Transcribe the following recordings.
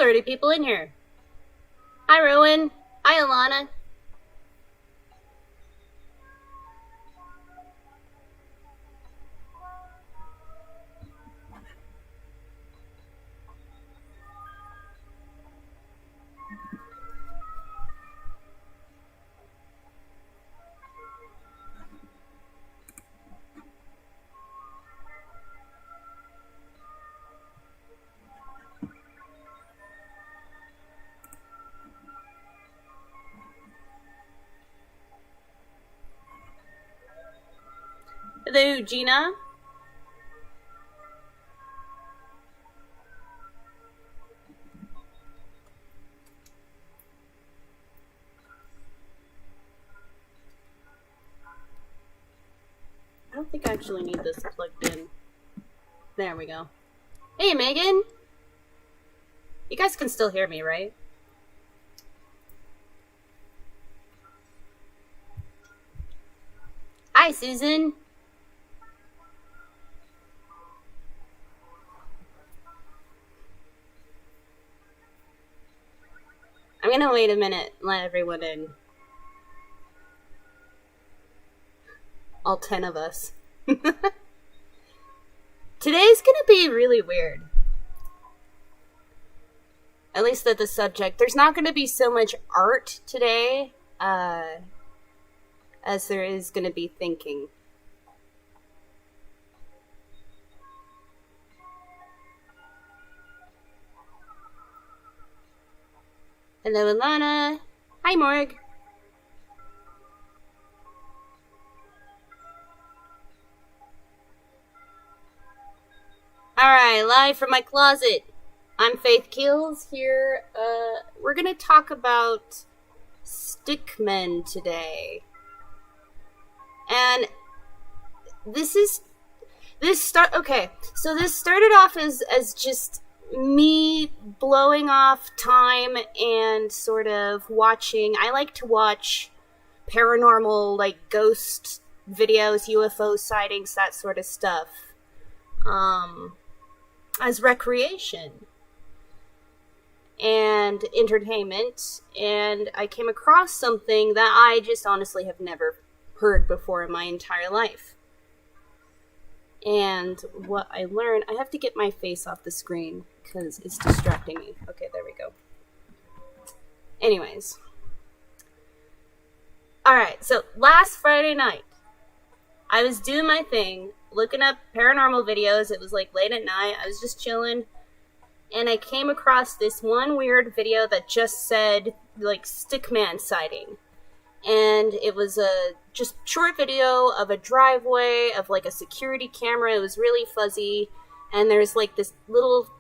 already people in here. Hi, Rowan. Hi, Alana. Hello, Gina. I don't think I actually need this plugged in. There we go. Hey, Megan! You guys can still hear me, right? Hi, Susan! I'm gonna wait a minute and let everyone in. All 10 of us. Today's gonna be really weird. At least at the subject. There's not gonna be so much art today, as there is gonna be thinking. Hello, Alana. Hi, Morg. Alright, live from my closet. I'm Faith Keels here. We're gonna talk about stickmen today. And this started off as just me blowing off time and sort of watching. I like to watch paranormal, like ghost videos, UFO sightings, that sort of stuff, as recreation and entertainment. And I came across something that I just honestly have never heard before in my entire life. And what I learned, I have to get my face off the screen because it's distracting me. Okay, there we go. Anyways. Alright, so last Friday night, I was doing my thing, looking up paranormal videos. It was like late at night. I was just chilling. And I came across this one weird video that just said, like, stickman sighting. And it was a just short video of a driveway of like a security camera. It was really fuzzy, and there's like this little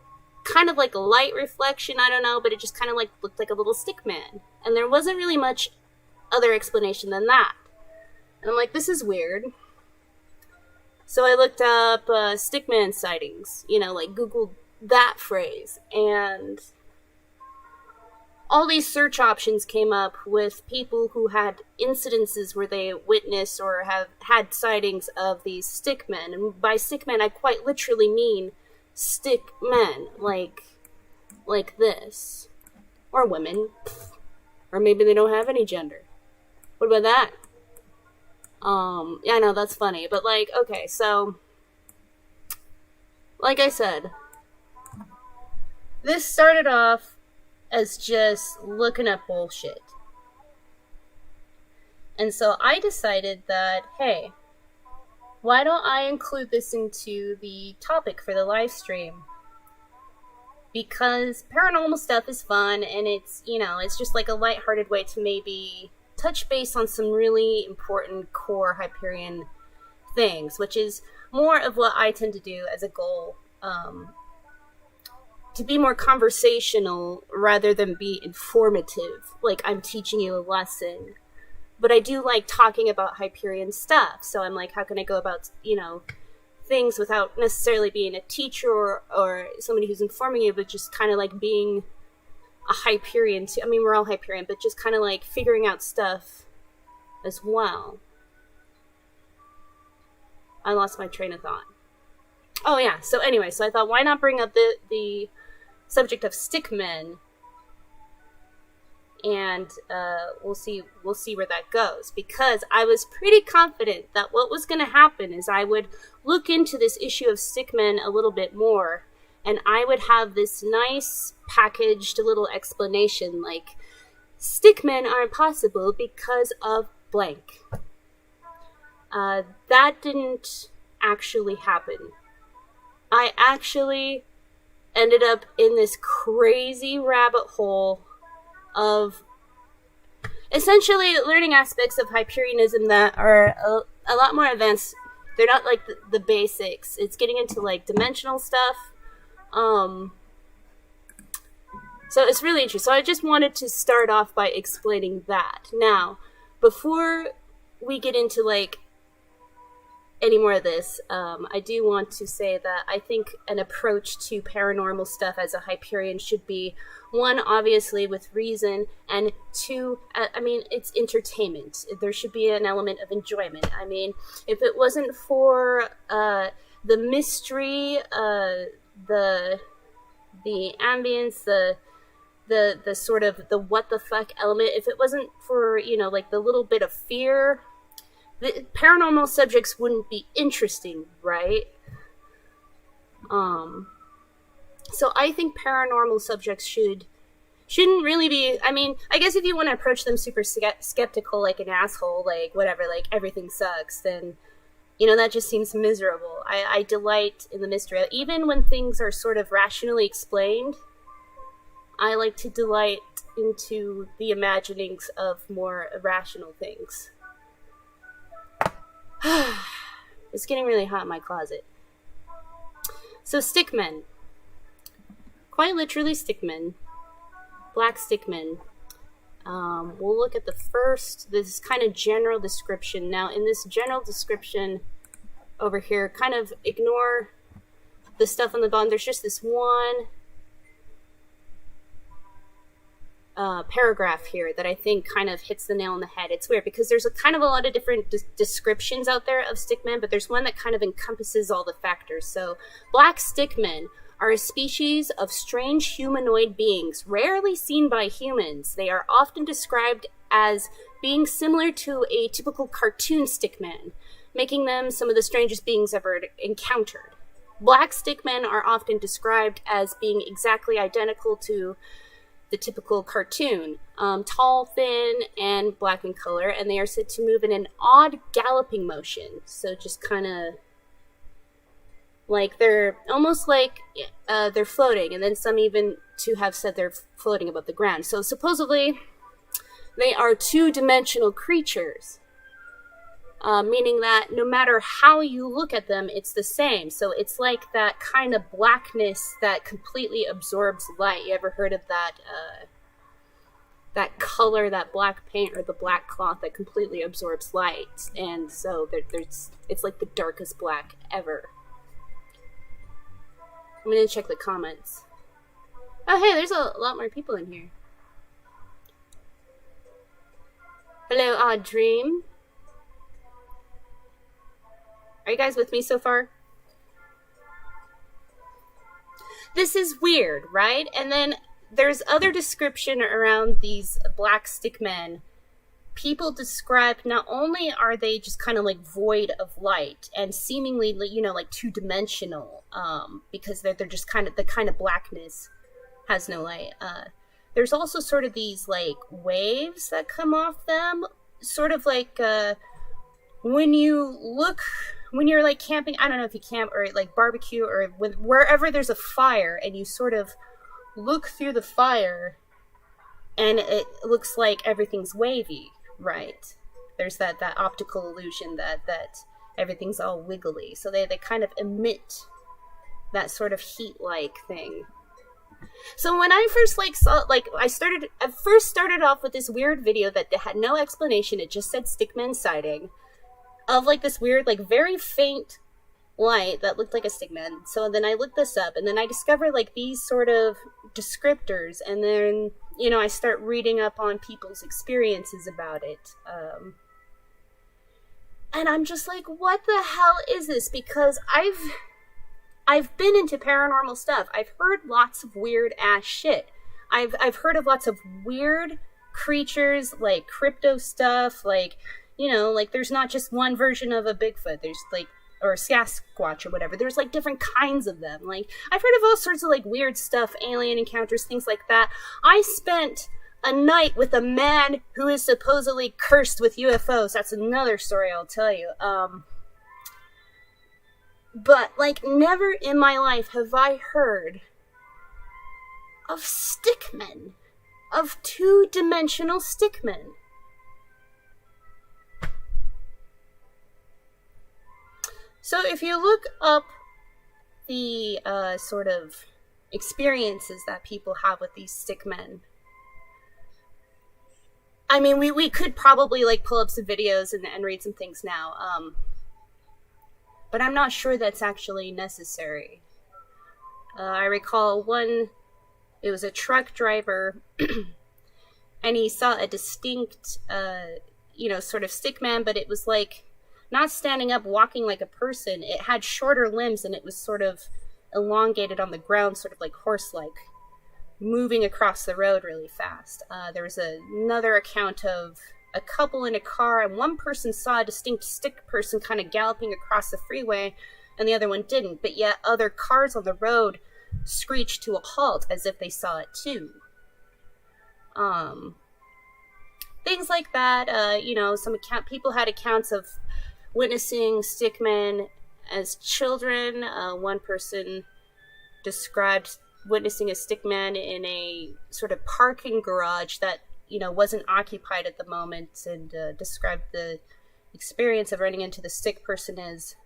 kind of like a light reflection, I don't know, but it just kind of like looked like a little stick man, and there wasn't really much other explanation than that. And I'm like, this is weird. So I looked up stickman sightings, like Googled that phrase, and all these search options came up with people who had incidences where they witnessed or have had sightings of these stick men. And by stick men, I quite literally mean stick men, like this. Or women. Or maybe they don't have any gender. What about that? Yeah, I know, that's funny. But, okay, so, like I said, this started off as just looking up bullshit. And so I decided that, hey, why don't I include this into the topic for the live stream? Because paranormal stuff is fun, and it's just like a lighthearted way to maybe touch base on some really important core Hyperian things, which is more of what I tend to do as a goal, to be more conversational rather than be informative, like I'm teaching you a lesson. But I do like talking about Hyperion stuff, so I'm like, how can I go about, things without necessarily being a teacher or somebody who's informing you, but just kind of like being a Hyperion too. I mean, we're all Hyperion, but just kind of like figuring out stuff as well. I lost my train of thought. Oh yeah, so anyway, so I thought, why not bring up the subject of stickmen, and we'll see where that goes, because I was pretty confident that what was going to happen is I would look into this issue of stickmen a little bit more, and I would have this nice packaged little explanation like, stickmen are impossible because of blank. That didn't actually happen. I actually ended up in this crazy rabbit hole of essentially learning aspects of Hyperianism that are a lot more advanced. They're not like the basics. It's getting into like dimensional stuff. So it's really interesting. So I just wanted to start off by explaining that. Now, before we get into like any more of this, I do want to say that I think an approach to paranormal stuff as a Hyperion should be, one, obviously with reason, and two, I mean, it's entertainment. There should be an element of enjoyment. I mean, if it wasn't for the mystery, the ambience, the sort of the what the fuck element, if it wasn't for, you know, like the little bit of fear, the paranormal subjects wouldn't be interesting, right? So I think paranormal subjects shouldn't really be, I mean, I guess if you want to approach them super skeptical, like an asshole, like whatever, like everything sucks, then, you know, that just seems miserable. I delight in the mystery. Even when things are sort of rationally explained, I like to delight into the imaginings of more irrational things. It's getting really hot in my closet. So stickmen. Quite literally stickmen. Black stickmen. We'll look at this kind of general description. Now, in this general description over here, kind of ignore the stuff on the bottom. There's just this one paragraph here that I think kind of hits the nail on the head. It's weird because there's a kind of a lot of different descriptions out there of stickmen, but there's one that kind of encompasses all the factors. So, black stickmen are a species of strange humanoid beings rarely seen by humans. They are often described as being similar to a typical cartoon stickman, making them some of the strangest beings ever encountered. Black stickmen are often described as being exactly identical to the typical cartoon, tall, thin, and black in color, and they are said to move in an odd galloping motion. So just kind of like they're almost like they're floating, and then some even to have said they're floating above the ground. So supposedly they are two-dimensional creatures, meaning that no matter how you look at them, it's the same. So it's like that kind of blackness that completely absorbs light. You ever heard of that that color, that black paint or the black cloth that completely absorbs light? And so it's like the darkest black ever. I'm gonna check the comments. Oh hey, there's a lot more people in here. Hello, Odd Dream. Are you guys with me so far? This is weird, right? And then there's other description around these black stickmen. People describe not only are they just kind of like void of light and seemingly, you know, like two-dimensional, because they're just kind of the kind of blackness has no light. There's also sort of these like waves that come off them, sort of like when you're like camping, I don't know if you camp or like barbecue or wherever there's a fire and you sort of look through the fire and it looks like everything's wavy, right? There's that optical illusion that everyth's all wiggly. So they kind of emit that sort of heat-like thing. So when I first saw, I first started off with this weird video that had no explanation. It just said stickman sighting of like this weird, like very faint light that looked like a stickman. So then I looked this up and then I discovered like these sort of descriptors, and then, you know, I start reading up on people's experiences about it. And I'm just like, what the hell is this? Because I've been into paranormal stuff. I've heard lots of weird ass shit. I've heard of lots of weird creatures, like crypto stuff, like, you know, like there's not just one version of a Bigfoot. There's like, or Sasquatch or whatever. There's like different kinds of them. Like, I've heard of all sorts of like weird stuff, alien encounters, things like that. I spent a night with a man who is supposedly cursed with UFOs. That's another story I'll tell you. But like, never in my life have I heard of stickmen, of two-dimensional stickmen. So if you look up the sort of experiences that people have with these stickmen, I mean, we could probably like pull up some videos and read some things now, but I'm not sure that's actually necessary. I recall one, it was a truck driver, and he saw a distinct, sort of stickman, but it was like not standing up, walking like a person. It had shorter limbs, and it was sort of elongated on the ground, sort of like horse-like, moving across the road really fast. There was another account of a couple in a car, and one person saw a distinct stick person kind of galloping across the freeway, and the other one didn't. But yet other cars on the road screeched to a halt as if they saw it too. Things like that. People had accounts of witnessing stickmen as children. One person described witnessing a stickman in a sort of parking garage that, wasn't occupied at the moment, and described the experience of running into the stick person as,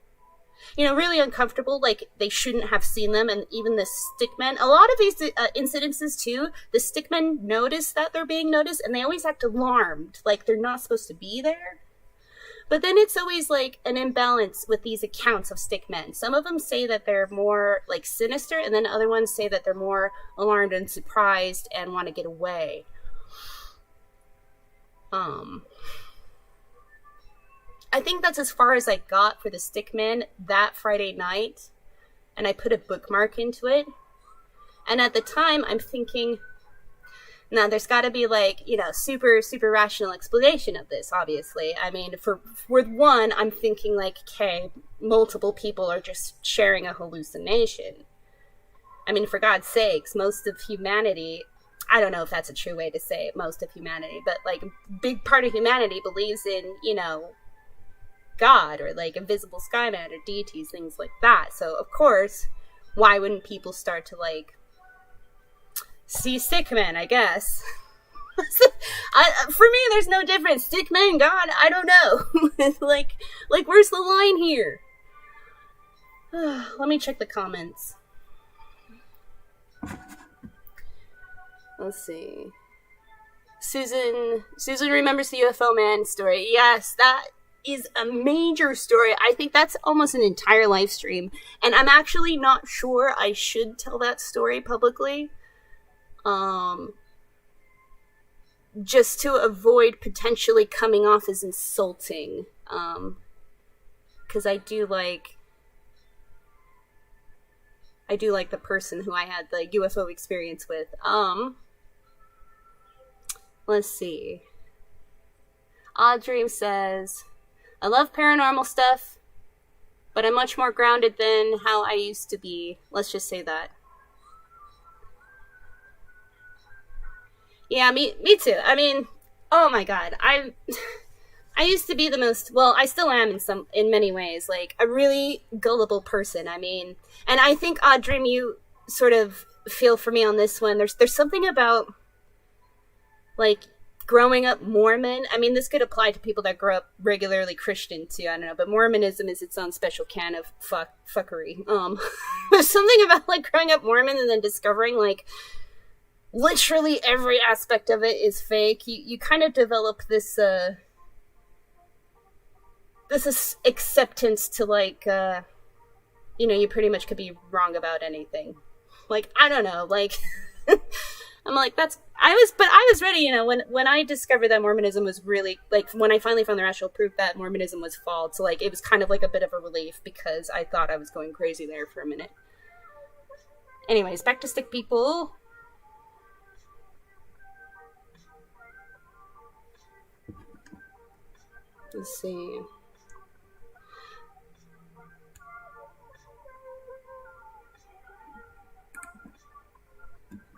really uncomfortable, like they shouldn't have seen them. And even the stickmen, a lot of these incidences too, the stickmen notice that they're being noticed, and they always act alarmed, like they're not supposed to be there. But then it's always like an imbalance with these accounts of stickmen. Some of them say that they're more like sinister, and then other ones say that they're more alarmed and surprised and want to get away. I think that's as far as I got for the stickman that Friday night, and I put a bookmark into it. And at the time, I'm thinking, now, there's got to be, like, super, super rational explanation of this, obviously. I mean, for one, I'm thinking, like, okay, multiple people are just sharing a hallucination. I mean, for God's sakes, most of humanity, I don't know if that's a true way to say it, most of humanity, but, like, a big part of humanity believes in, God, or, like, invisible skyman, or deities, things like that. So, of course, why wouldn't people start to, like, see stickmen, I guess. For me, there's no difference. Stickmen, God, I don't know. like, where's the line here? Let me check the comments. Let's see. Susan remembers the UFO man story. Yes, that is a major story. I think that's almost an entire live stream. And I'm actually not sure I should tell that story publicly. Just to avoid potentially coming off as insulting. Because I do like the person who I had the UFO experience with. Let's see. Odd Dream says, I love paranormal stuff, but I'm much more grounded than how I used to be. Let's just say that. Yeah, me too. I mean, oh my God, I used to be the most, well, I still am in many ways, like a really gullible person. I mean, and I think, Odd Dream, you sort of feel for me on this one. There's something about, like, growing up Mormon. I mean, this could apply to people that grow up regularly Christian too. I don't know, but Mormonism is its own special can of fuckery. There's something about, like, growing up Mormon and then discovering, like, literally every aspect of it is fake. You kind of develop this is acceptance to, like, you pretty much could be wrong about anything. Like, I don't know, like, I'm like, I was ready, when I discovered that Mormonism was really, like, when I finally found the rational proof that Mormonism was false, so, like, it was kind of like a bit of a relief, because I thought I was going crazy there for a minute. Anyways, back to stick people. Let's see.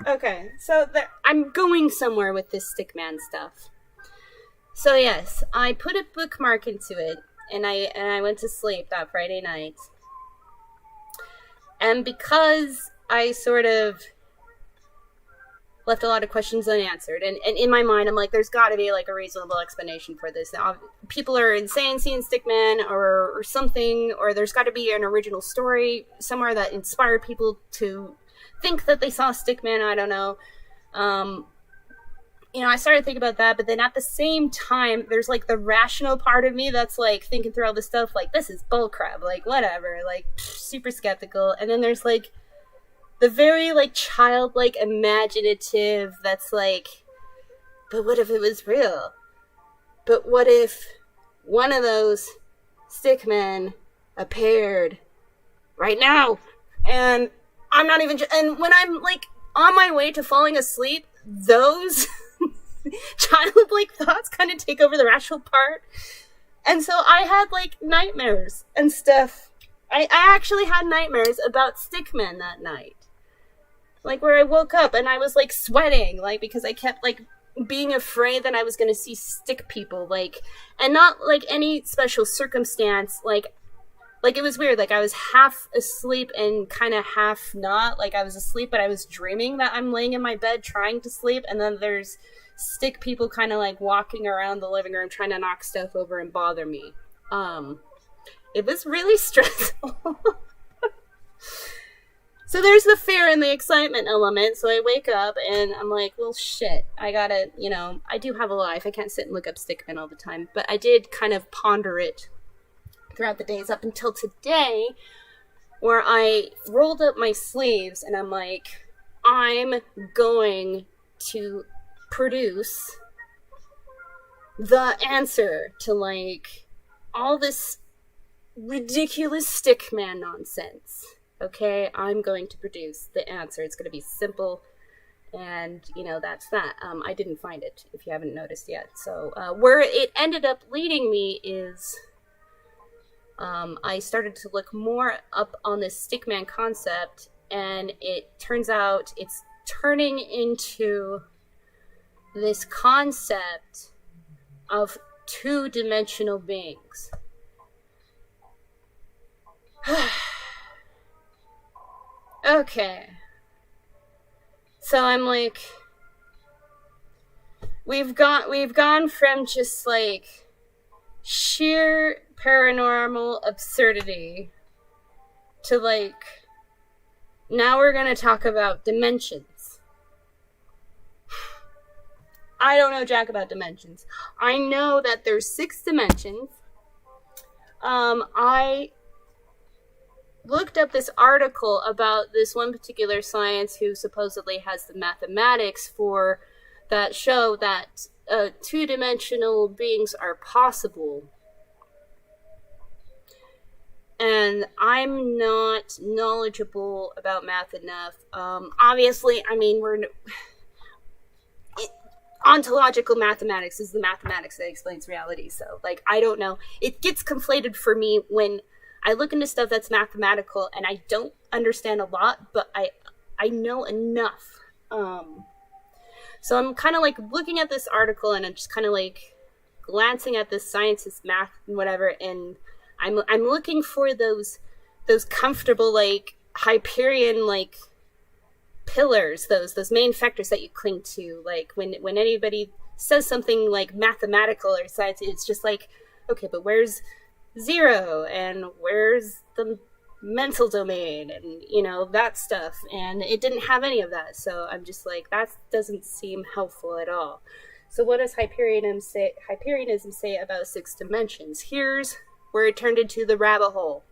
Okay, so I'm going somewhere with this stickman stuff. So yes, I put a bookmark into it, and I went to sleep that Friday night. And because I sort of left a lot of questions unanswered, and in my mind, I'm like, there's got to be like a reasonable explanation for this. Now, people are insane seeing stickman or something, or there's got to be an original story somewhere that inspired people to think that they saw stickman. I don't know. I started thinking about that, but then at the same time, there's like the rational part of me that's like thinking through all this stuff, like, this is bullcrap, like, whatever, like, super skeptical. And then there's like the very like childlike imaginative that's like, but what if it was real? But what if one of those stickmen appeared right now? And I'm not even, and when I'm like on my way to falling asleep, those childlike thoughts kind of take over the rational part. And so I had like nightmares and stuff. I actually had nightmares about stickmen that night. Like where I woke up and I was like sweating, like because I kept like being afraid that I was going to see stick people, like, and not like any special circumstance, like it was weird. Like I was half asleep and kind of half not. Like I was asleep, but I was dreaming that I'm laying in my bed trying to sleep. And then there's stick people kind of like walking around the living room trying to knock stuff over and bother me. It was really stressful. So there's the fear and the excitement element. So I wake up and I'm like, well, shit, I gotta, I do have a life. I can't sit and look up stickmen all the time. But I did kind of ponder it throughout the days up until today, where I rolled up my sleeves and I'm like, I'm going to produce the answer to like all this ridiculous stickman nonsense. Okay, I'm going to produce the answer. It's going to be simple, and that's that. I didn't find it, if you haven't noticed yet. So where it ended up leading me is I started to look more up on this stickman concept, and it turns out it's turning into this concept of two-dimensional beings. Okay. So I'm like, we've gone from just like sheer paranormal absurdity to like, now we're gonna talk about dimensions. I don't know jack about dimensions. I know that there's 6 dimensions. I looked up this article about this one particular science who supposedly has the mathematics for that show that two-dimensional beings are possible. And I'm not knowledgeable about math enough. Obviously, I mean, ontological mathematics is the mathematics that explains reality. So, like, I don't know. It gets conflated for me when I look into stuff that's mathematical and I don't understand a lot, but I know enough. So I'm kind of like looking at this article and I'm just kind of like glancing at this scientist math and whatever, and I'm looking for those comfortable like Hyperian like pillars, those main factors that you cling to. Like when anybody says something like mathematical or science, it's just like, okay, but where's 0 and where's the mental domain and that stuff, and it didn't have any of that. So I'm just like, that doesn't seem helpful at all. So what does Hyperianism say about 6 dimensions? Here's where it turned into the rabbit hole,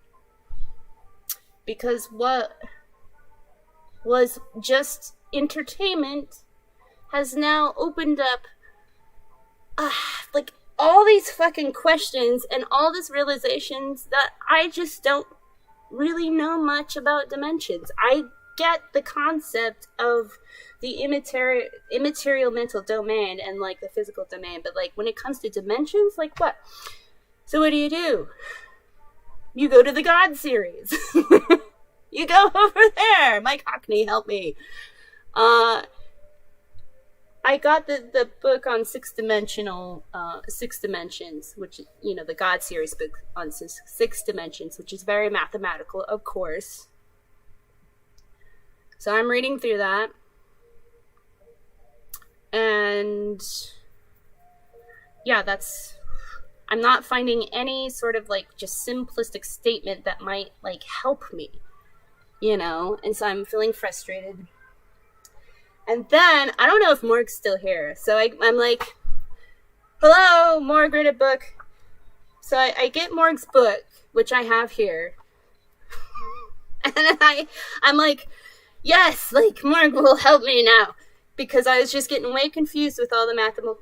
because what was just entertainment has now opened up like all these fucking questions and all these realizations that I just don't really know much about dimensions. I get the concept of the immaterial mental domain and like the physical domain, but like when it comes to dimensions, like what? So what do? You go to the God series. You go over there. Mike Hockney, help me. I got the book on six dimensions, which, you know, the God series book on six dimensions, which is very mathematical, of course. So I'm reading through that. And yeah, I'm not finding any sort of like just simplistic statement that might like help me, you know? And so I'm feeling frustrated. And then, I don't know if Morg's still here. So I'm like, hello, Morg, read a book. So I get Morg's book, which I have here. And then I'm like, yes, like, Morg will help me now. Because I was just getting way confused with all the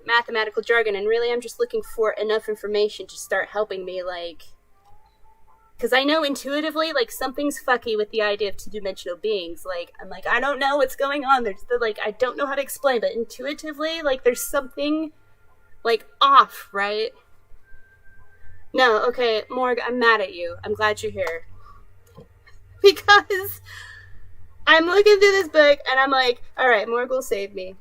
mathematical jargon. And really, I'm just looking for enough information to start helping me, like... Because I know intuitively, like, something's fucky with the idea of two-dimensional beings. Like, I'm like, I don't know what's going on. I don't know how to explain, but intuitively, like, there's something, like, off, right? No, okay, Morg, I'm mad at you. I'm glad you're here. Because I'm looking through this book, and I'm like, alright, Morg will save me.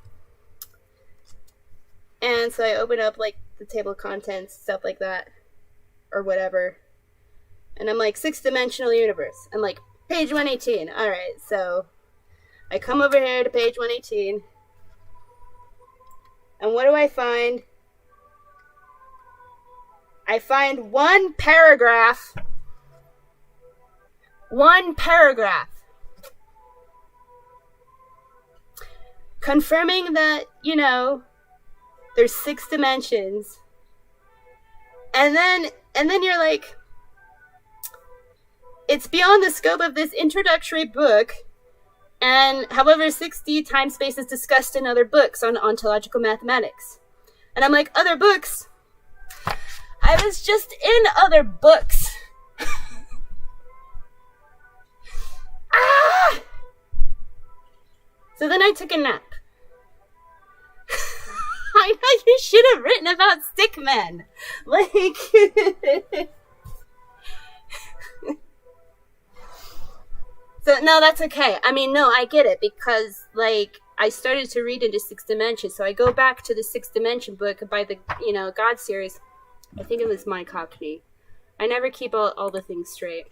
And so I open up, like, the table of contents, stuff like that. Or whatever. And I'm like, six-dimensional universe. I'm like, page 118. Alright, so I come over here to page 118. And what do I find? I find one paragraph. One paragraph. Confirming that, you know, there's 6 dimensions. And then you're like... It's beyond the scope of this introductory book, and however 60 time space is discussed in other books on ontological mathematics. And I'm like, other books? I was just in other books. Ah! So then I took a nap. I know you should have written about stickmen. Like... So, no, that's okay. I mean, no, I get it, because, like, I started to read into 6 dimensions, so I go back to the 6 dimension book by the, you know, God series. I think it was Mike Hockney. I never keep all the things straight.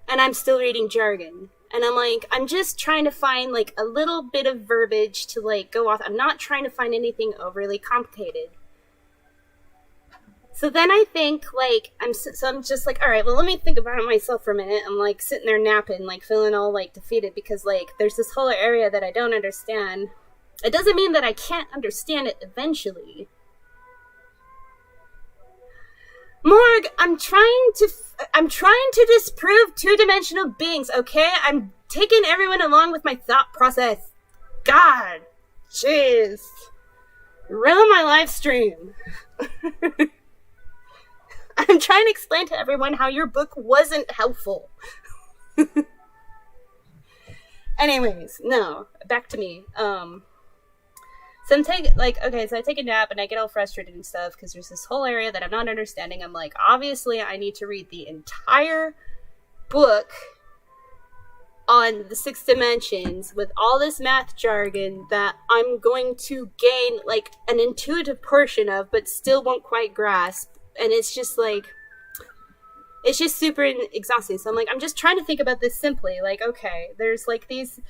And I'm still reading jargon. And I'm like, I'm just trying to find, like, a little bit of verbiage to, like, go off. I'm not trying to find anything overly complicated. So then I think, like, I'm just like, all right, well, let me think about it myself for a minute. I'm, like, sitting there napping, like, feeling all, like, defeated because, like, there's this whole area that I don't understand. It doesn't mean that I can't understand it eventually. Morg, I'm trying to disprove two-dimensional beings, okay? I'm taking everyone along with my thought process. God, jeez. Ruin my live stream. I'm trying to explain to everyone how your book wasn't helpful. Anyways, no, back to me. So I'm so I take a nap and I get all frustrated and stuff because there's this whole area that I'm not understanding. I'm like, obviously I need to read the entire book on the 6 dimensions with all this math jargon that I'm going to gain like an intuitive portion of, but still won't quite grasp. And it's just like, it's just super exhausting. So I'm like, I'm just trying to think about this simply. Like, okay, there's like there's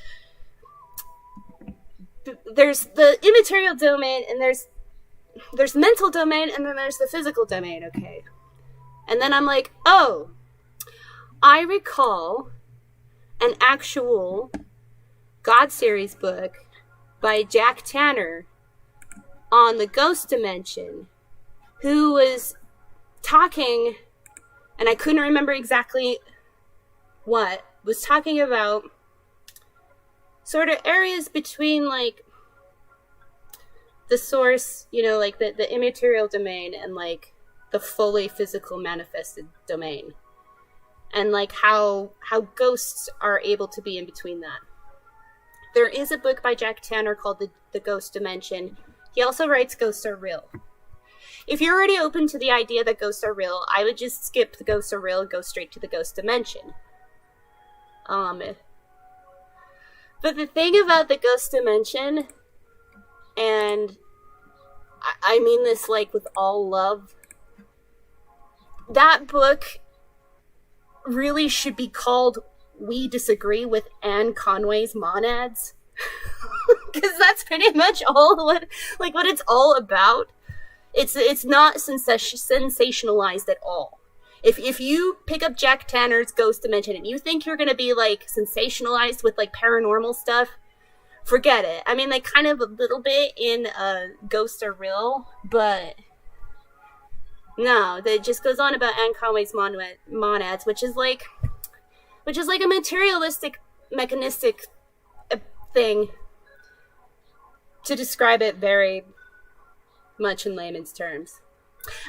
the immaterial domain, and there's mental domain, and then there's the physical domain, okay? And then I'm like, oh, I recall an actual God series book by Jack Tanner on the ghost dimension, who was talking, and I couldn't remember exactly what, was talking about sort of areas between like the source, you know, like the immaterial domain and like the fully physical manifested domain. and like how ghosts are able to be in between that. There is a book by Jack Tanner called the Ghost Dimension. He also writes Ghosts Are Real. If you're already open to the idea that ghosts are real, I would just skip the ghosts are real and go straight to the Ghost Dimension. But the thing about the Ghost Dimension, and I mean this like with all love, that book really should be called We Disagree with Anne Conway's Monads. Because that's pretty much all what it's all about. It's not sensationalized at all. If you pick up Jack Tanner's Ghost Dimension and you think you're gonna be like sensationalized with like paranormal stuff, forget it. I mean, like kind of a little bit in Ghosts Are Real, but no, that just goes on about Anne Conway's monads, which is like a materialistic, mechanistic thing to describe it very much in layman's terms.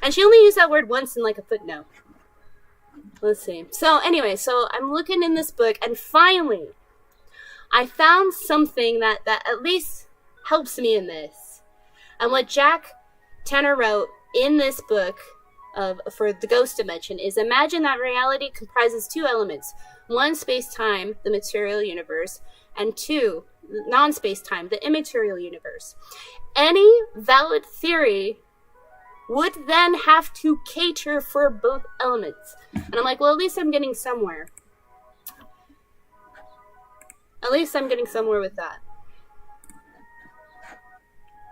And she only used that word once in like a footnote. Let's see. So anyway, so I'm looking in this book, and finally I found something that at least helps me in this. And what Jack Tanner wrote in this book for the Ghost Dimension is, imagine that reality comprises two elements. One, space-time, the material universe, and two, non-space-time, the immaterial universe. Any valid theory would then have to cater for both elements. And I'm like, well, at least I'm getting somewhere. At least I'm getting somewhere with that.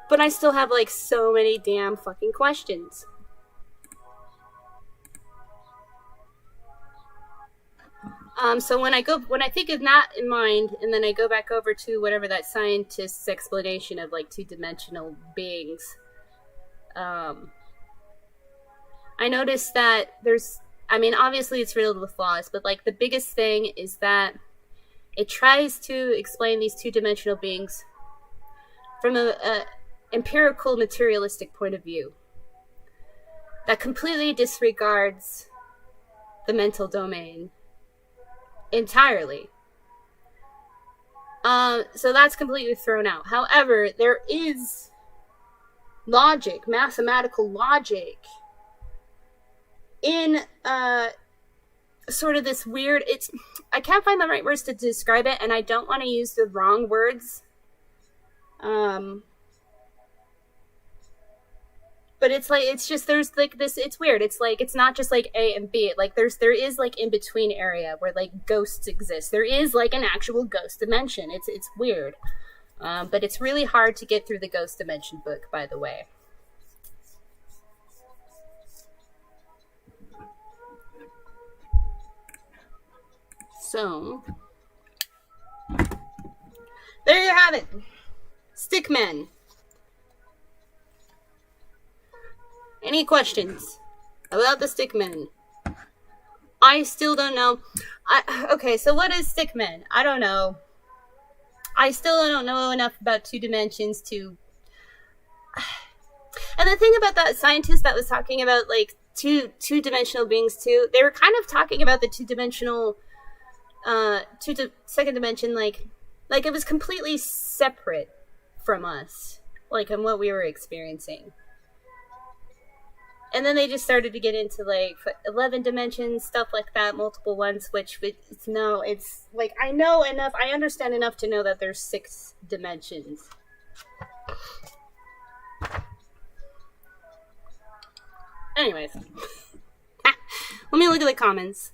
But I still have like so many damn fucking questions. So when I think of that in mind, and then I go back over to whatever that scientist's explanation of like two-dimensional beings, I noticed that obviously it's riddled with flaws, but like the biggest thing is that it tries to explain these two-dimensional beings from a empirical, materialistic point of view that completely disregards the mental domain entirely. So that's completely thrown out. However, there is logic, mathematical logic, in sort of this weird, I can't find the right words to describe it, and I don't want to use the wrong words. But it's like, it's just, there's like this, it's weird. It's like, it's not just like A and B. Like there is like in between area where like ghosts exist. There is like an actual ghost dimension. It's weird. But it's really hard to get through the Ghost Dimension book, by the way. So, there you have it. Stickmen. Any questions about the stickmen? I still don't know. Okay, so what is stickmen? I don't know. I still don't know enough about two dimensions to... And the thing about that scientist that was talking about, like, two-dimensional beings, too, they were kind of talking about the two-dimensional... second dimension, like it was completely separate from us, like, and what we were experiencing. And then they just started to get into, like, 11 dimensions, stuff like that, multiple ones, which, it's like, I know enough, I understand enough to know that there's 6 dimensions. Anyways. Let me look at the comments.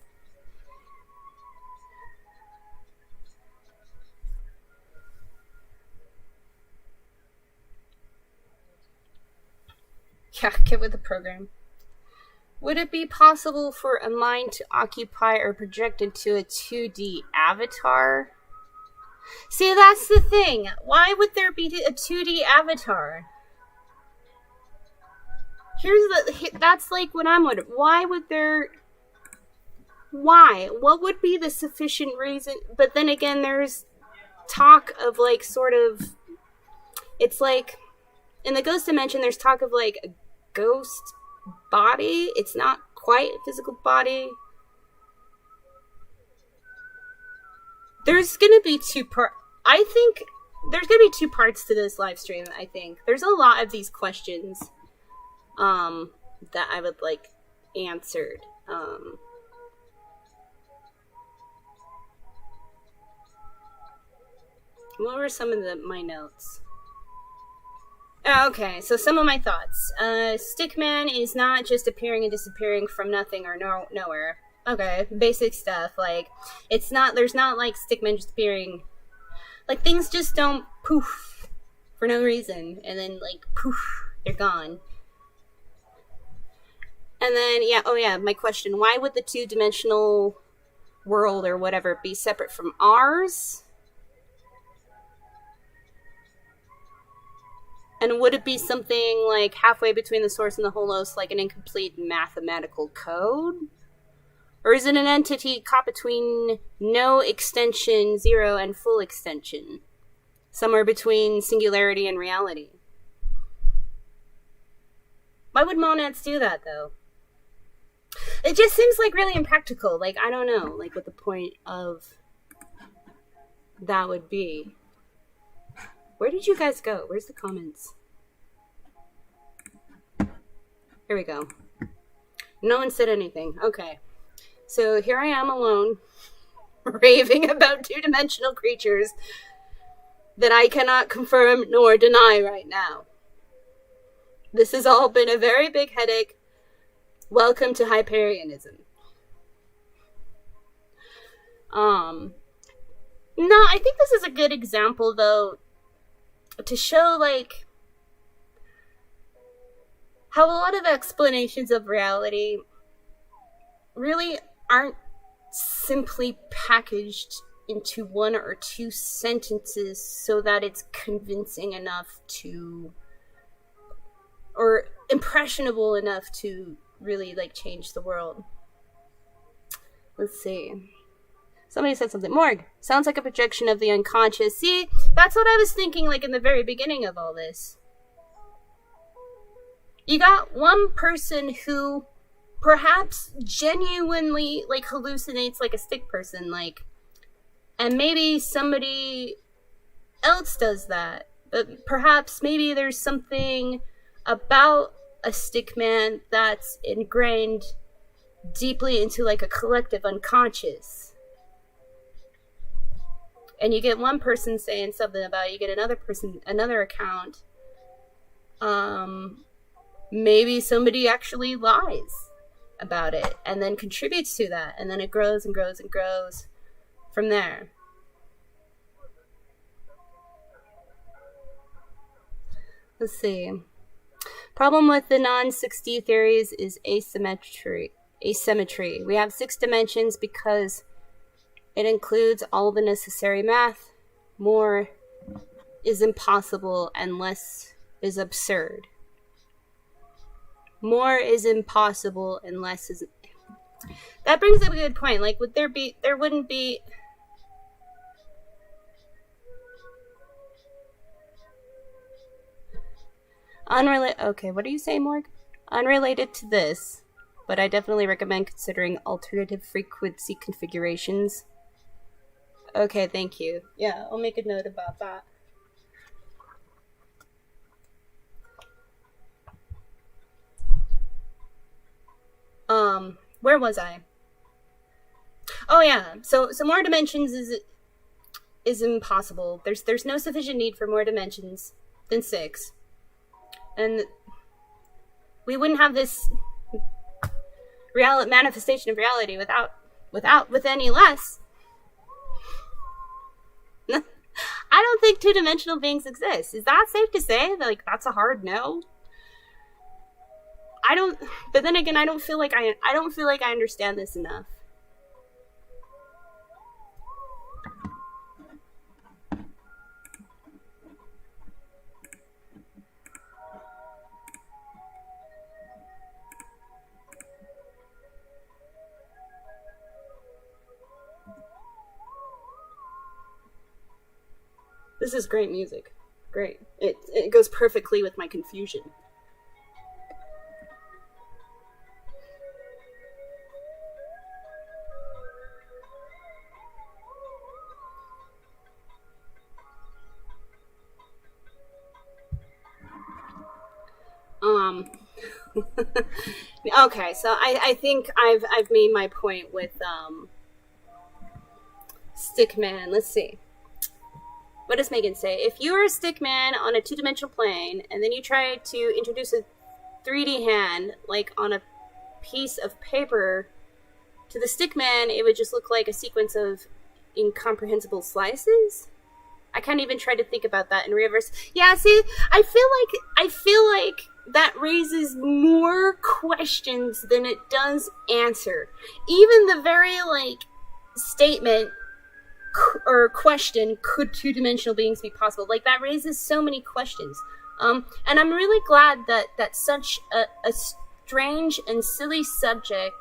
Yeah, get with the program. Would it be possible for a mind to occupy or project into a 2D avatar? See, that's the thing. Why would there be a 2D avatar? That's like what I'm wondering. Why would there... Why? What would be the sufficient reason? But then again, there's talk of, like, sort of... It's like... In the Ghost Dimension, there's talk of, like, a ghost body. It's not quite a physical body. There's gonna be I think there's gonna be two parts to this live stream. I think there's a lot of these questions that I would like answered. What were some of my notes? Okay, so some of my thoughts. Stickman is not just appearing and disappearing from nothing or nowhere. Okay, basic stuff. Like, there's not like Stickman just appearing. Like, things just don't poof for no reason. And then, like, poof, they're gone. And then, my question. Why would the two-dimensional world or whatever be separate from ours? And would it be something like halfway between the source and the holos, like an incomplete mathematical code? Or is it an entity caught between no extension, zero, and full extension? Somewhere between singularity and reality. Why would monads do that, though? It just seems like really impractical. Like, I don't know, like what the point of that would be. Where did you guys go? Where's the comments? Here we go. No one said anything. Okay. So here I am alone, raving about two-dimensional creatures that I cannot confirm nor deny right now. This has all been a very big headache. Welcome to Hyperianism. No, I think this is a good example, though, to show, like, how a lot of explanations of reality really aren't simply packaged into one or two sentences so that it's convincing enough to, or impressionable enough to really, like, change the world. Let's see. Somebody said something. Morgue. Sounds like a projection of the unconscious. See, that's what I was thinking, like, in the very beginning of all this. You got one person who perhaps genuinely, like, hallucinates like a stick person, like, and maybe somebody else does that. But perhaps maybe there's something about a stick man that's ingrained deeply into, like, a collective unconscious. And you get one person saying something about it, you get another person, another account. Maybe somebody actually lies about it and then contributes to that. And then it grows and grows and grows from there. Let's see. Problem with the non-6D theories is asymmetry. We have 6 dimensions because it includes all the necessary math. More is impossible and less is absurd. More is impossible and less is... That brings up a good point. Like, there wouldn't be... Okay, what are you saying, Morg? Unrelated to this, but I definitely recommend considering alternative frequency configurations. Okay, thank you. Yeah, I'll make a note about that. Where was I? Oh yeah, so more dimensions is impossible. There's no sufficient need for more dimensions than 6. And we wouldn't have this manifestation of reality with any less. I don't think two-dimensional beings exist. Is that safe to say? Like, that's a hard no? But then again, I don't feel like I understand this enough. This is great music. Great. It goes perfectly with my confusion. Okay, so I think I've made my point with Stickman. Let's see. What does Megan say? If you were a stickman on a two-dimensional plane, and then you try to introduce a 3D hand, like on a piece of paper, to the stickman, it would just look like a sequence of incomprehensible slices? I can't even try to think about that in reverse. Yeah, see, I feel like that raises more questions than it does answer. Even the very, like, statement or question, could two-dimensional beings be possible? Like, that raises so many questions. And I'm really glad that such a strange and silly subject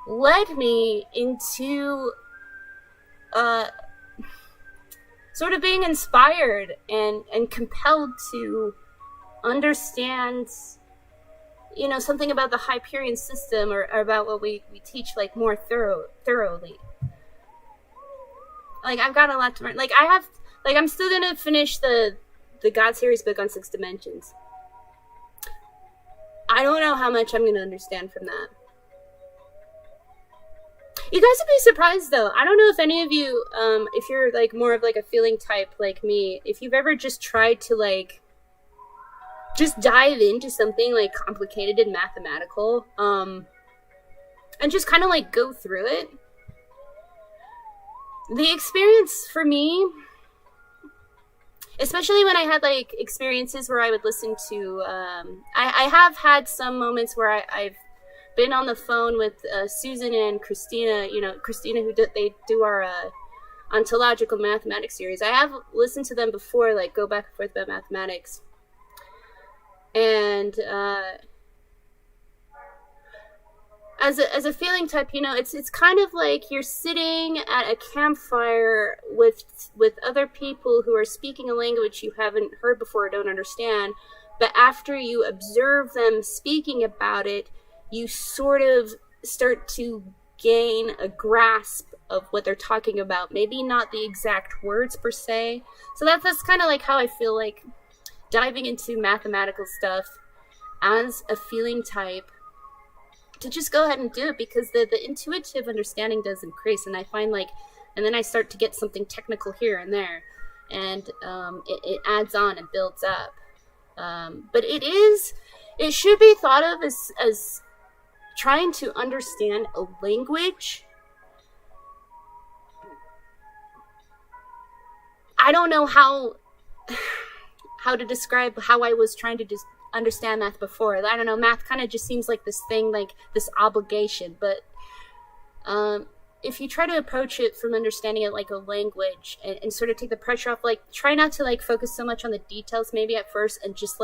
led me into sort of being inspired and compelled to understand, you know, something about the Hyperian system, or about what we teach, like, more thoroughly. Like, I've got a lot to learn. Like, I'm still gonna finish the God series book on 6 dimensions. I don't know how much I'm gonna understand from that. You guys would be surprised, though. I don't know if any of you, if you're, like, more of, like, a feeling type like me, if you've ever just tried to, like, just dive into something, like, complicated and mathematical, and just kind of, like, go through it. The experience for me, especially when I had, like, experiences where I would listen to, I have had some moments where I've been on the phone with Susan and Christina, you know, Christina, who they do our ontological mathematics series. I have listened to them before, like, go back and forth about mathematics. And as a feeling type, you know, it's kind of like you're sitting at a campfire with other people who are speaking a language you haven't heard before or don't understand, but after you observe them speaking about it, you sort of start to gain a grasp of what they're talking about. Maybe not the exact words per se. So that's kind of like how I feel like diving into mathematical stuff as a feeling type, to just go ahead and do it, because the intuitive understanding does increase, and I find, like, and then I start to get something technical here and there, and it adds on and builds up. But it should be thought of as trying to understand a language. I don't know how to describe how I was trying to just understand math before. I don't know, math kind of just seems like this thing, like this obligation, but if you try to approach it from understanding it like a language, and sort of take the pressure off, like, try not to, like, focus so much on the details maybe at first, and just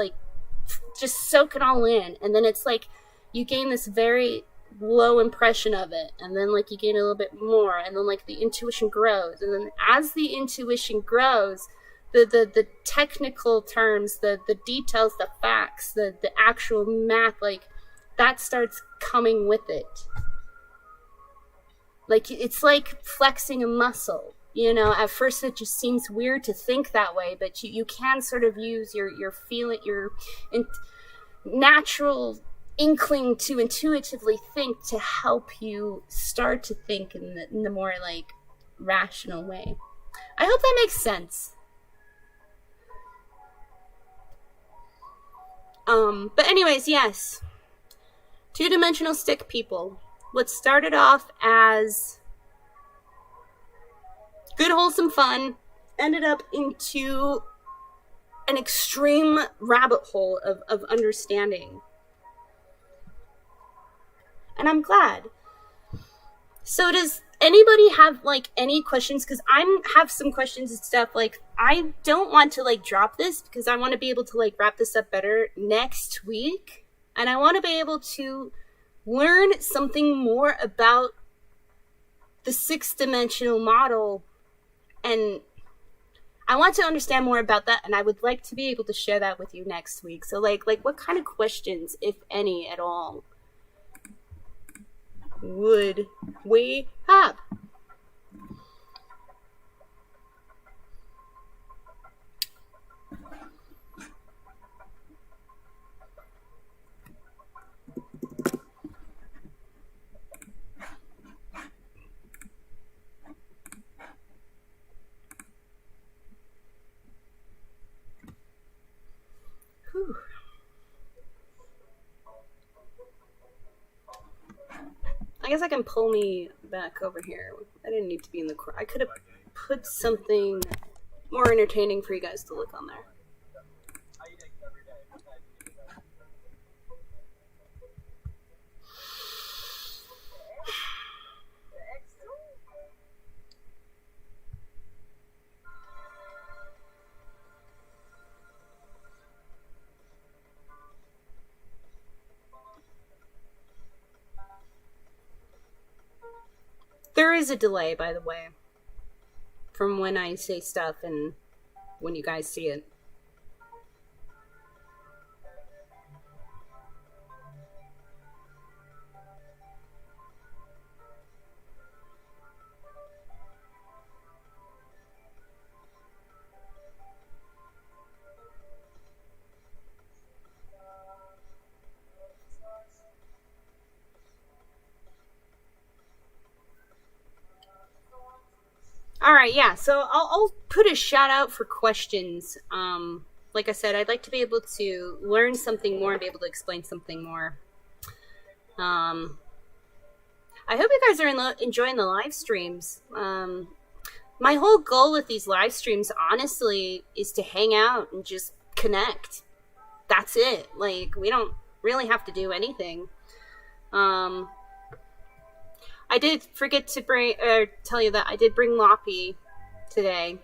soak it all in, and then it's like you gain this very low impression of it, and then, like, you gain a little bit more, and then, like, the intuition grows, and then as the intuition grows, the technical terms, the details, the facts, the actual math, like, that starts coming with it. Like, it's like flexing a muscle, you know. At first it just seems weird to think that way, but you can sort of use your feeling, your natural inkling to intuitively think, to help you start to think in the more, like, rational way. I hope that makes sense. But anyways, yes. Two-dimensional stick people. What started off as good, wholesome fun ended up into an extreme rabbit hole of understanding. And I'm glad. So does anybody have, like, any questions? Because I have some questions and stuff. Like, I don't want to, like, drop this, because I want to be able to, like, wrap this up better next week. And I want to be able to learn something more about the 6-dimensional model, and I want to understand more about that, and I would like to be able to share that with you next week. So, like what kind of questions, if any at all, would we have? Whew. I guess I can pull me back over here. I didn't need to be in the corner. I could have put something more entertaining for you guys to look on there. There is a delay, by the way, from when I say stuff and when you guys see it. Alright, yeah, so I'll put a shout out for questions. Like I said, I'd like to be able to learn something more and be able to explain something more. I hope you guys are enjoying the live streams. My whole goal with these live streams, honestly, is to hang out and just connect. That's it. Like, we don't really have to do anything. I did forget to tell you that I did bring Loppy today.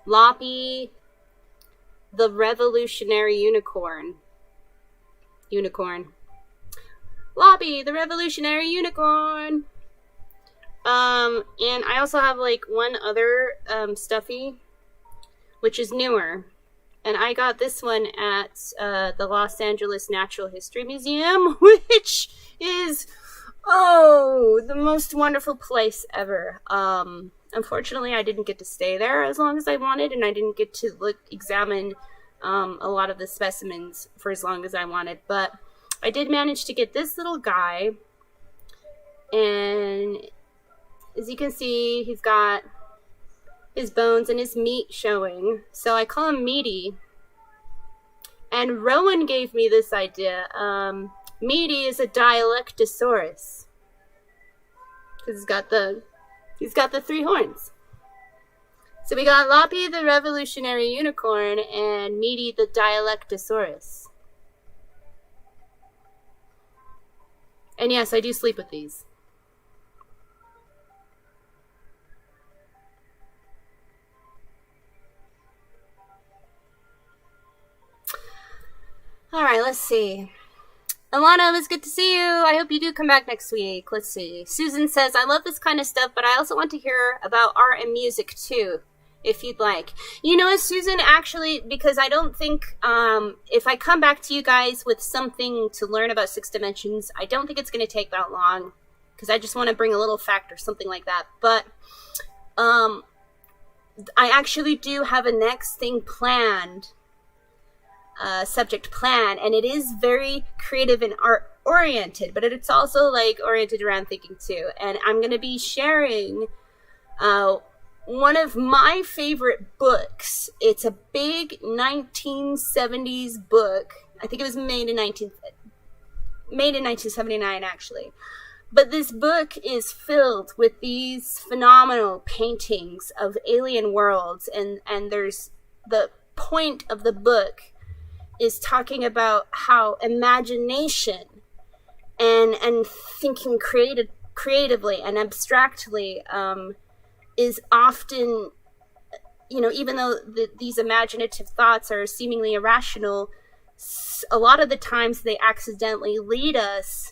Loppy, the revolutionary unicorn. Loppy, the revolutionary unicorn. And I also have like one other stuffy, which is newer. And I got this one at the Los Angeles Natural History Museum, which is the most wonderful place ever. Unfortunately, I didn't get to stay there as long as I wanted, and I didn't get to examine a lot of the specimens for as long as I wanted. But I did manage to get this little guy, and as you can see, he's got his bones and his meat showing. So I call him Meaty. And Rowan gave me this idea. Meaty is a dialectosaurus. Because he's got the 3 horns. So we got Loppy the revolutionary unicorn and Meaty the dialectosaurus. And yes, I do sleep with these. Alright, let's see. Alana, it was good to see you. I hope you do come back next week. Let's see. Susan says, I love this kind of stuff, but I also want to hear about art and music too, if you'd like. You know, Susan, actually, because I don't think, if I come back to you guys with something to learn about 6 dimensions, I don't think it's going to take that long, because I just want to bring a little fact or something like that. But, I actually do have a next thing planned. Subject plan, and it is very creative and art oriented, but it's also like oriented around thinking too. And I'm going to be sharing one of my favorite books. It's a big 1970s book. I think it was made in 1979 actually. But this book is filled with these phenomenal paintings of alien worlds, and there's the point of the book is talking about how imagination and thinking creatively and abstractly is often, you know, even though these imaginative thoughts are seemingly irrational, a lot of the times they accidentally lead us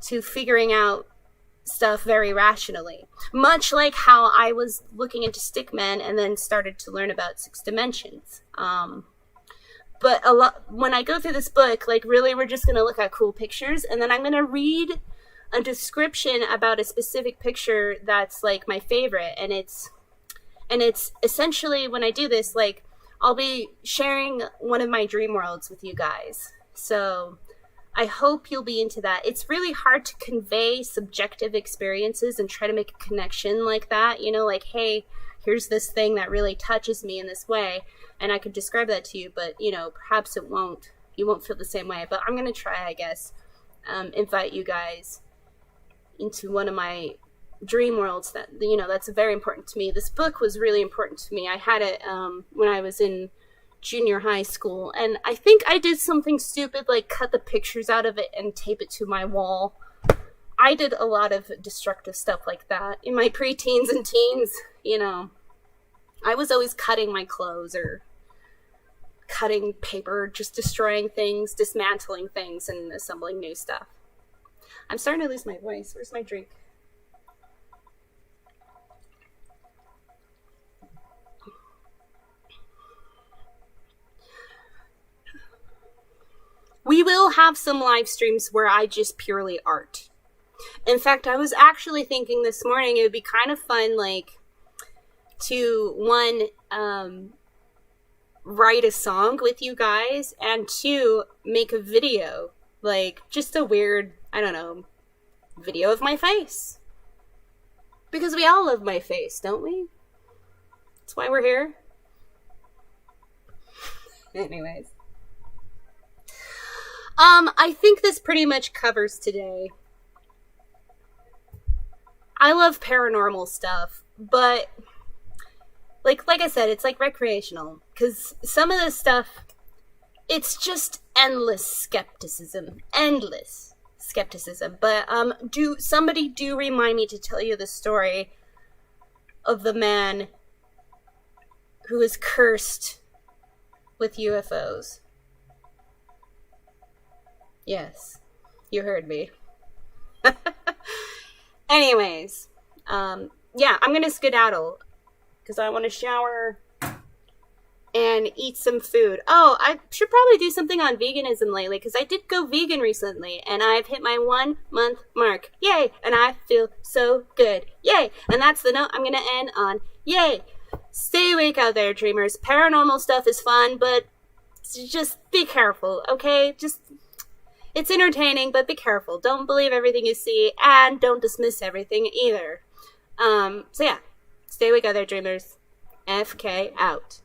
to figuring out stuff very rationally. Much like how I was looking into stickmen and then started to learn about 6 dimensions. But when I go through this book, like, really, we're just going to look at cool pictures, and then I'm going to read a description about a specific picture that's, like, my favorite, and it's essentially, when I do this, like, I'll be sharing one of my dream worlds with you guys. So I hope you'll be into that. It's really hard to convey subjective experiences and try to make a connection like that, you know, like, hey, here's this thing that really touches me in this way, and I could describe that to you, but, perhaps you won't feel the same way. But I'm going to try, I guess, invite you guys into one of my dream worlds that's very important to me. This book was really important to me. I had it when I was in junior high school, and I think I did something stupid like cut the pictures out of it and tape it to my wall. I did a lot of destructive stuff like that in my preteens and teens. I was always cutting my clothes or cutting paper, just destroying things, dismantling things, and assembling new stuff. I'm starting to lose my voice. Where's my drink? We will have some live streams where I just purely art. In fact, I was actually thinking this morning it would be kind of fun, to, write a song with you guys, and 2, make a video. Just a weird, I don't know, video of my face. Because we all love my face, don't we? That's why we're here. Anyways. I think this pretty much covers today. I love paranormal stuff, but like I said, it's recreational, because some of this stuff, it's just endless skepticism. But somebody do remind me to tell you the story of the man who is cursed with UFOs. Yes, you heard me. Anyways, I'm gonna skedaddle because I want to shower and eat some food. Oh, I should probably do something on veganism lately, because I did go vegan recently and I've hit my 1 month mark. Yay! And I feel so good. Yay! And that's the note I'm gonna end on. Yay! Stay awake out there, dreamers. Paranormal stuff is fun, but just be careful, okay? It's entertaining, but be careful. Don't believe everything you see, and don't dismiss everything either. Stay awake out there, dreamers. FK out.